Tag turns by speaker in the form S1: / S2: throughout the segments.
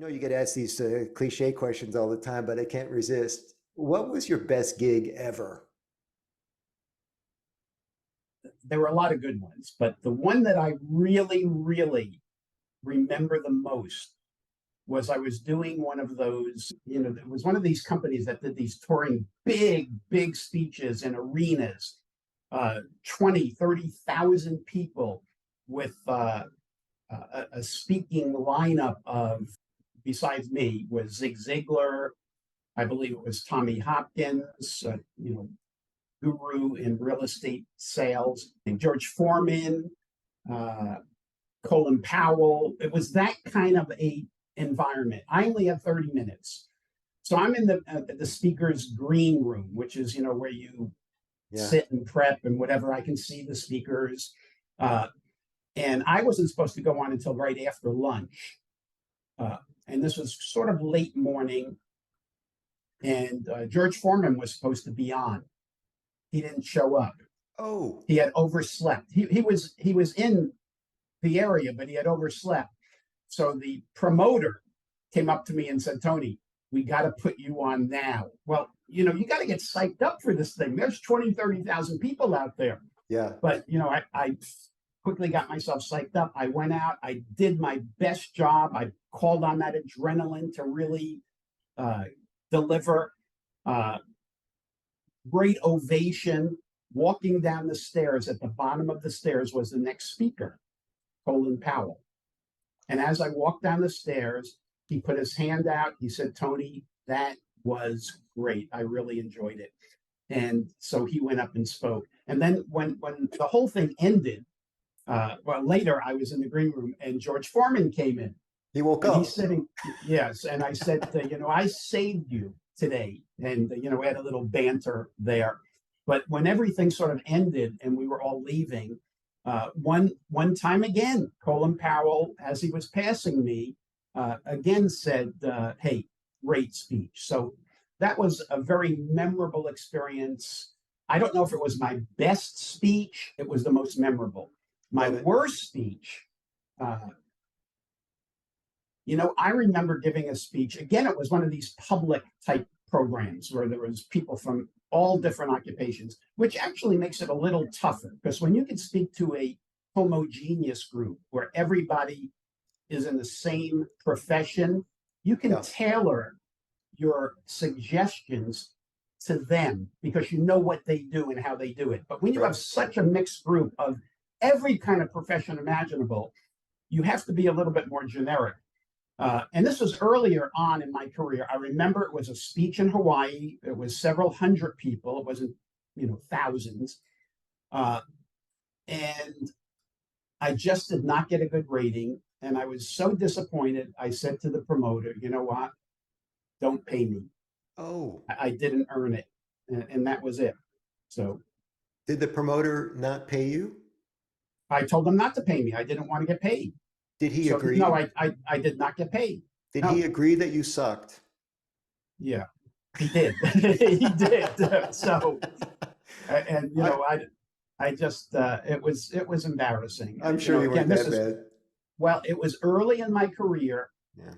S1: know you get asked these cliche questions all the time, but I can't resist. What was your best gig ever?
S2: There were a lot of good ones, but the one that I really, really remember the most was I was doing one of those, it was one of these companies that did these touring big, big speeches in arenas, 20, 30,000 people with a speaking lineup of, besides me, was Zig Ziglar. I believe it was Tommy Hopkins, guru in real estate sales, and George Foreman, uh, Colin Powell. It was that kind of a environment. I only had 30 minutes. So I'm in the speaker's green room, which is, where you
S1: Yeah.
S2: sit and prep and whatever. I can see the speakers. And I wasn't supposed to go on until right after lunch. And this was sort of late morning. And George Foreman was supposed to be on. He didn't show up.
S1: Oh,
S2: He had overslept. He was in the area, but he had overslept. So the promoter came up to me and said, "Tony, we got to put you on now." Well, you got to get psyched up for this thing. There's 20, 30,000 people out there.
S1: yeah.
S2: But, I quickly got myself psyched up. I went out. I did my best job. I called on that adrenaline to really deliver. Great ovation. Walking down the stairs, at the bottom of the stairs was the next speaker, Colin Powell. And as I walked down the stairs, he put his hand out. He said, "Tony, that was great. I really enjoyed it." And so he went up and spoke. And then when the whole thing ended, later I was in the green room and George Foreman came in.
S1: He woke
S2: And
S1: up.
S2: he's sitting, yes. And I said, I saved you today. And, we had a little banter there. But when everything sort of ended and we were all leaving, one time again, Colin Powell, as he was passing me, again said, "Hey, great speech." So that was a very memorable experience. I don't know if it was my best speech. It was the most memorable. My
S1: Love it.
S2: worst speech, I remember giving a speech. Again, it was one of these public type programs where there was people from all different occupations, which actually makes it a little tougher because when you can speak to a homogeneous group where everybody is in the same profession, you can
S1: Yeah.
S2: tailor your suggestions to them because you know what they do and how they do it. But when you
S1: Right.
S2: have such a mixed group of every kind of profession imaginable, you have to be a little bit more generic. And this was earlier on in my career. I remember it was a speech in Hawaii. It was several hundred people. It wasn't, thousands. And I just did not get a good rating. And I was so disappointed. I said to the promoter, "You know what? Don't pay me.
S1: Oh,
S2: I didn't earn it." And that was it. So
S1: did the promoter not pay you?
S2: I told him not to pay me. I didn't want to get paid.
S1: Did he
S2: So
S1: agree?
S2: no, I did not get paid.
S1: Did
S2: No.
S1: he agree that you sucked?
S2: Yeah, he did. He did. So, and I just it was embarrassing.
S1: I'm sure you weren't
S2: again,
S1: that bad.
S2: well, it was early in my career
S1: Yeah.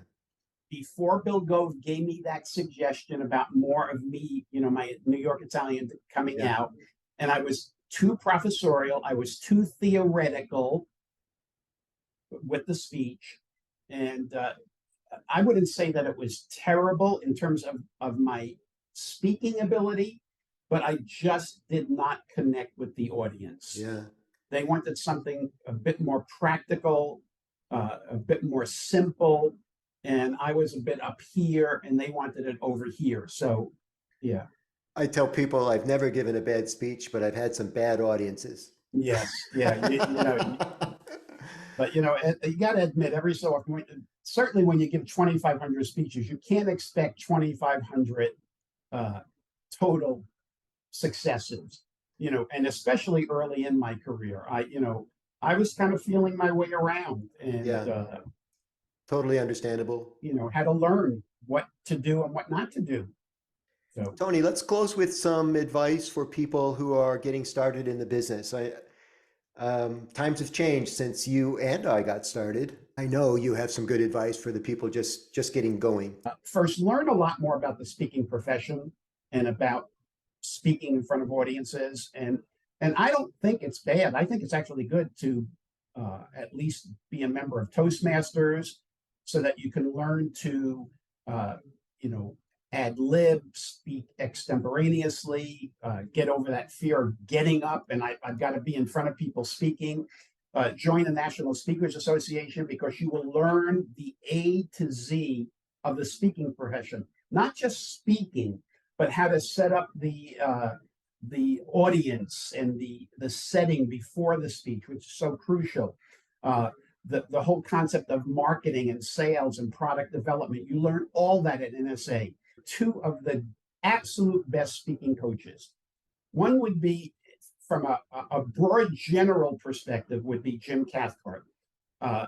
S2: before Bill Gove gave me that suggestion about more of me, my New York Italian coming
S1: Yeah.
S2: out, and I was too professorial. I was too theoretical with the speech, and I wouldn't say that it was terrible in terms of my speaking ability, but I just did not connect with the audience.
S1: Yeah.
S2: They wanted something a bit more practical, a bit more simple, and I was a bit up here, and they wanted it over here. So, yeah.
S1: I tell people I've never given a bad speech, but I've had some bad audiences.
S2: Yes, yeah, but you got to admit, every so often, certainly when you give 2,500 speeches, you can't expect 2,500 total successes. And especially early in my career, I was kind of feeling my way around, and
S1: Yeah. Totally understandable.
S2: had to learn what to do and what not to do. So,
S1: Tony, let's close with some advice for people who are getting started in the business. Times have changed since you and I got started. I know you have some good advice for the people just getting going.
S2: First, learn a lot more about the speaking profession and about speaking in front of audiences. And I don't think it's bad. I think it's actually good to at least be a member of Toastmasters so that you can learn to, uh, you know, ad lib, speak extemporaneously, get over that fear of getting up and I've got to be in front of people speaking. Join the National Speakers Association because you will learn the A to Z of the speaking profession, not just speaking, but how to set up the audience and the setting before the speech, which is so crucial. Uh, the whole concept of marketing and sales and product development. You learn all that at NSA. Two of the absolute best speaking coaches. One would be from a broad general perspective would be Jim Cathcart. Uh,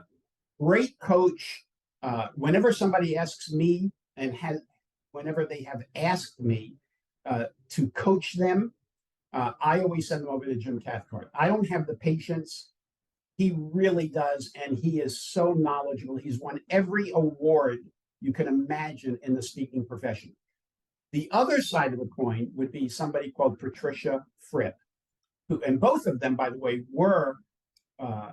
S2: Great coach. Whenever somebody asks me and has, whenever they have asked me to coach them, I always send them over to Jim Cathcart. I don't have the patience. He really does, and he is so knowledgeable. He's won every award you can imagine in the speaking profession. The other side of the coin would be somebody called Patricia Fripp, who, and both of them, by the way, were uh,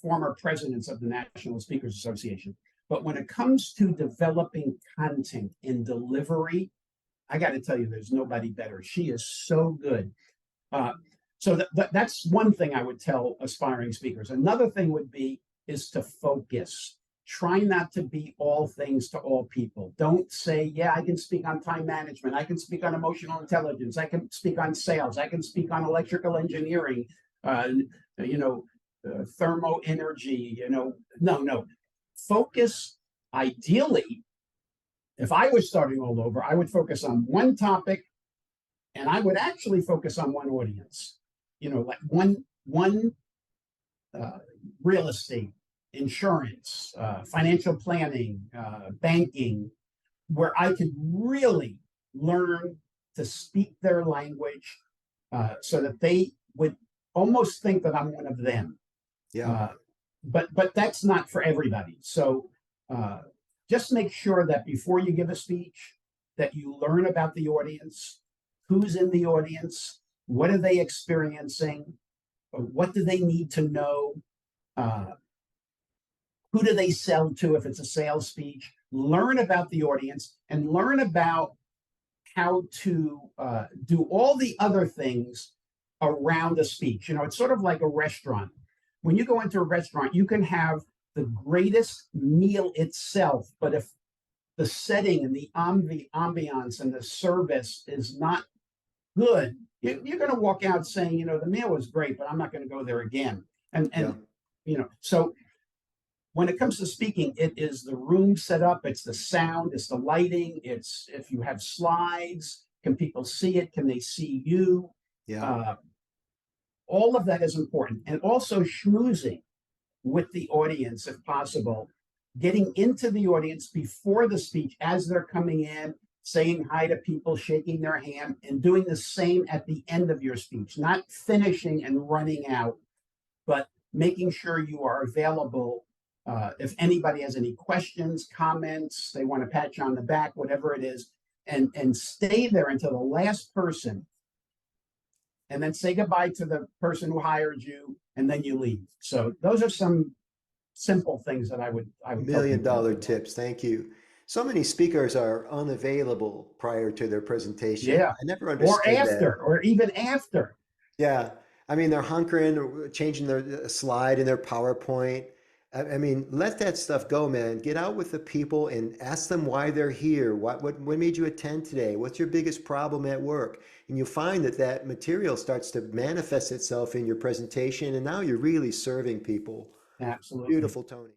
S2: former presidents of the National Speakers Association. But when it comes to developing content in delivery, I got to tell you, there's nobody better. She is so good. Uh, that's one thing I would tell aspiring speakers. Another thing would be is to focus. Try not to be all things to all people. Don't say, yeah, I can speak on time management. I can speak on emotional intelligence. I can speak on sales. I can speak on electrical engineering, uh, you know, thermo energy, no. Focus, ideally, if I was starting all over, I would focus on one topic and I would actually focus on one audience, like one uh, real estate, insurance, financial planning, banking, where I could really learn to speak their language so that they would almost think that I'm one of them.
S1: Yeah.
S2: But that's not for everybody. So just make sure that before you give a speech, that you learn about the audience, who's in the audience, what are they experiencing, what do they need to know, who do they sell to if it's a sales speech. Learn about the audience and learn about how to do all the other things around a speech. It's sort of like a restaurant. When you go into a restaurant, you can have the greatest meal itself, but if the setting and the ambiance and the service is not good, you're going to walk out saying, the meal was great, but I'm not going to go there again. And so when it comes to speaking, it is the room set up, it's the sound, it's the lighting, it's if you have slides, can people see it? Can they see you?
S1: Yeah.
S2: All of that is important. And also schmoozing with the audience, if possible, getting into the audience before the speech as they're coming in, saying hi to people, shaking their hand, and doing the same at the end of your speech, not finishing and running out, but making sure you are available. If anybody has any questions, comments, they want to pat you on the back, whatever it is, and stay there until the last person, and then say goodbye to the person who hired you, and then you leave. So those are some simple things that I would
S1: $1 million tips. Thank you. So many speakers are unavailable prior to their presentation.
S2: Yeah,
S1: I never
S2: or
S1: understood
S2: after,
S1: that.
S2: or even after.
S1: Yeah. I mean, they're hunkering or changing their slide in their PowerPoint. I mean, let that stuff go, man. Get out with the people and ask them why they're here. What made you attend today? What's your biggest problem at work? And you'll find that that material starts to manifest itself in your presentation, and now you're really serving people.
S2: Absolutely.
S1: Beautiful, Tony.